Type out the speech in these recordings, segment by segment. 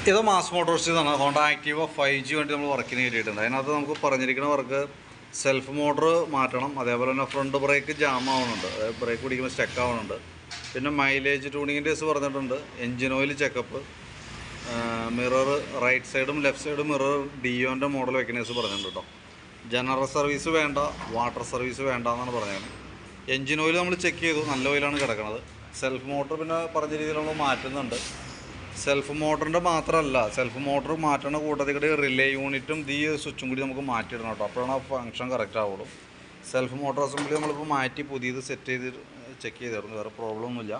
ഇത് mass മോട്ടോഴ്സിന്നാണ് Honda Activa 5G വേണ്ടി നമ്മൾ വർക്കിന് കയറ്റിയിട്ടുണ്ട്. അതിനകത്ത് നമുക്ക് പറഞ്ഞിരിക്കുന്ന വർക്ക് സെൽഫ് മോട്ടർ മാറ്റണം, അതേപോലെ തന്നെ ഫ്രണ്ട് ബ്രേക്ക് ജാം ആവുന്നുണ്ട്, അതായത് ബ്രേക്ക് പിടിക്കുമ്പോൾ സ്റ്റക്ക് ആവുന്നുണ്ട്. പിന്നെ മൈലേജ് ട്യൂണിങ്ങിൻ്റെ കേസ് പറഞ്ഞിട്ടുണ്ട്, engine oil checkup, mirror right സൈഡും ലെഫ്റ്റ് സൈഡും മിറർ ഡിയോൻ്റെ മോഡൽ വെക്കുന്ന കേസ് പറഞ്ഞിട്ടുണ്ട് കേട്ടോ. ജനറൽ സർവീസ് വേണ്ട, വാട്ടർ സർവീസ് വേണ്ട എന്നാണ് പറഞ്ഞത്. എൻജിൻ ഓയിൽ നമ്മൾ ചെക്ക് ചെയ്തു, നല്ല ഓയിലാണ് കിടക്കുന്നത്. സെൽഫ് മോട്ടർ പിന്നെ പറഞ്ഞ രീതിയിൽ നമ്മൾ മാറ്റുന്നുണ്ട്. സെൽഫ് മോട്ടറിൻ്റെ മാത്രമല്ല, സെൽഫ് മോട്ടർ മാറ്റുന്ന കൂട്ടത്തിൽ റിലേ യൂണിറ്റും ഈ സ്വിച്ചും കൂടി നമുക്ക് മാറ്റിയിടണം കേട്ടോ. അപ്പോഴാണ് ആ ഫംഗ്ഷൻ കറക്റ്റ് ആവുള്ളൂ. സെൽഫ് മോട്ടർ അസംബ്ലി നമ്മളിപ്പോൾ മാറ്റി പുതിയത് സെറ്റ് ചെയ്ത് ചെക്ക് ചെയ്തിരുന്നു, വേറെ പ്രോബ്ലം ഒന്നുമില്ല.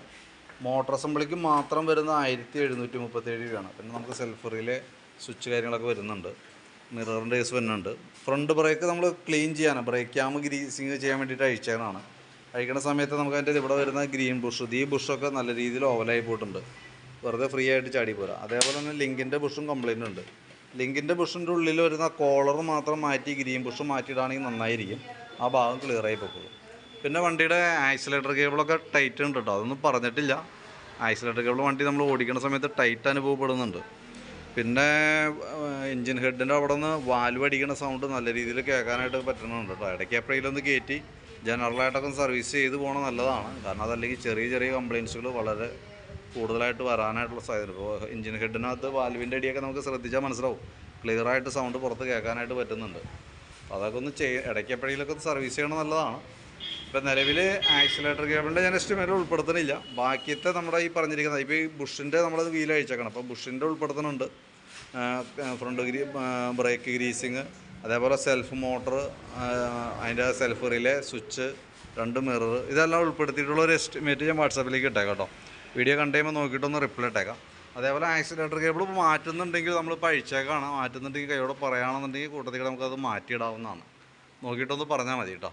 മോട്ടർ അസംബ്ലിക്ക് മാത്രം വരുന്ന 1737 രൂപയാണ്. പിന്നെ നമുക്ക് സെൽഫ് റിലേ സ്വിച്ച് കാര്യങ്ങളൊക്കെ വരുന്നുണ്ട്, മിററിൻ്റെ കേസ് വരുന്നുണ്ട്. ഫ്രണ്ട് ബ്രേക്ക് നമ്മൾ ക്ലീൻ ചെയ്യാനാണ്, ബ്രേക്ക് ക്യാം ഗ്രീസിങ് ചെയ്യാൻ വേണ്ടിയിട്ട് അഴിച്ചതാണ്. അഴിക്കുന്ന സമയത്ത് നമുക്ക് അതിൻ്റെ ഇവിടെ വരുന്ന ഗ്രീൻ ബുഷ്, ഈ ബുഷൊക്കെ നല്ല രീതിയിൽ ഓവലായി പോയിട്ടുണ്ട്, വെറുതെ ഫ്രീ ആയിട്ട് ചാടി പോരാ. അതേപോലെ തന്നെ ലിങ്കിൻ്റെ ബുഷും കംപ്ലൈൻ്റ് ഉണ്ട്. ലിങ്കിൻ്റെ ബുഷിൻ്റെ ഉള്ളിൽ വരുന്ന കോളർ മാത്രം മാറ്റി ഗ്രീൻ ബുഷ് മാറ്റിയിടാണെങ്കിൽ നന്നായിരിക്കും, ആ ഭാഗം ക്ലിയറായി പോയിക്കോളും. പിന്നെ വണ്ടിയുടെ ആക്സിലേറ്റർ കേബിളൊക്കെ ടൈറ്റ് ഉണ്ട് കേട്ടോ, അതൊന്നും പറഞ്ഞിട്ടില്ല. ആക്സിലേറ്റർ കേബിൾ വണ്ടി നമ്മൾ ഓടിക്കുന്ന സമയത്ത് ടൈറ്റ് അനുഭവപ്പെടുന്നുണ്ട്. പിന്നെ എൻജിൻ ഹെഡിൻ്റെ അവിടെ നിന്ന് വാൽവ് അടിക്കുന്ന സൗണ്ട് നല്ല രീതിയിൽ കേൾക്കാനായിട്ട് പറ്റുന്നുണ്ട് കേട്ടോ. ഇടയ്ക്ക് എപ്പോഴെങ്കിലും കയറ്റി ജനറലായിട്ടൊക്കെ സർവീസ് ചെയ്ത് പോകണം നല്ലതാണ്, കാരണം അതല്ലെങ്കിൽ ചെറിയ ചെറിയ കംപ്ലയിൻസുകൾ വളരെ കൂടുതലായിട്ട് വരാനായിട്ടുള്ള സാധ്യത. ഇപ്പോൾ എൻജിൻ ഹെഡിനകത്ത് വാൽവിൻ്റെ അടിയൊക്കെ നമുക്ക് ശ്രദ്ധിച്ചാൽ മനസ്സിലാവും, ക്ലിയറായിട്ട് സൗണ്ട് പുറത്ത് കേൾക്കാനായിട്ട് പറ്റുന്നുണ്ട്. അപ്പോൾ അതൊക്കെ ഒന്ന് ഇടയ്ക്ക് എപ്പോഴെങ്കിലുമൊക്കെ സർവീസ് ചെയ്യണം നല്ലതാണ്. ഇപ്പോൾ നിലവിൽ ആക്സിലേറ്റർ കേബിളിൻ്റെ ഞാൻ എസ്റ്റിമേറ്റ് ഉൾപ്പെടുത്തുന്നില്ല. ബാക്കിയത്തെ നമ്മുടെ ഈ പറഞ്ഞിരിക്കുന്നത് ഇപ്പോൾ ഈ ബുഷിൻ്റെ നമ്മളത് വീൽ അഴിച്ചേക്കണം, അപ്പോൾ ബുഷിൻ്റെ ഉൾപ്പെടുത്തുന്നുണ്ട്. ഫ്രണ്ട് ബ്രേക്ക് ഗ്രീസിങ്, അതേപോലെ സെൽഫ് മോട്ടർ, അതിൻ്റെ സെൽഫ് റിലേ സ്വിച്ച്, 2 മിറർ, ഇതെല്ലാം ഉൾപ്പെടുത്തിയിട്ടുള്ള ഒരു എസ്റ്റിമേറ്റ് ഞാൻ വാട്സാപ്പിലേക്ക് ഇട്ടേക്കാം കേട്ടോ. വീഡിയോ കണ്ടു കഴിയുമ്പോൾ നോക്കിയിട്ടൊന്ന് റിപ്ലൈ ഇട്ടേക്കാം. അതേപോലെ ആക്സിലേറ്റർ കേബിൾ മാറ്റുന്നുണ്ടെങ്കിൽ നമ്മളിപ്പോൾ അഴിച്ചേക്കാണ്, മാറ്റുന്നുണ്ടെങ്കിൽ കൈയോടെ പറയുകയാണെന്നുണ്ടെങ്കിൽ കൂട്ടത്തിൽ നമുക്കത് മാറ്റിയിടാവുന്നതാണ്. നോക്കിയിട്ടൊന്ന് പറഞ്ഞാൽ മതി കേട്ടോ.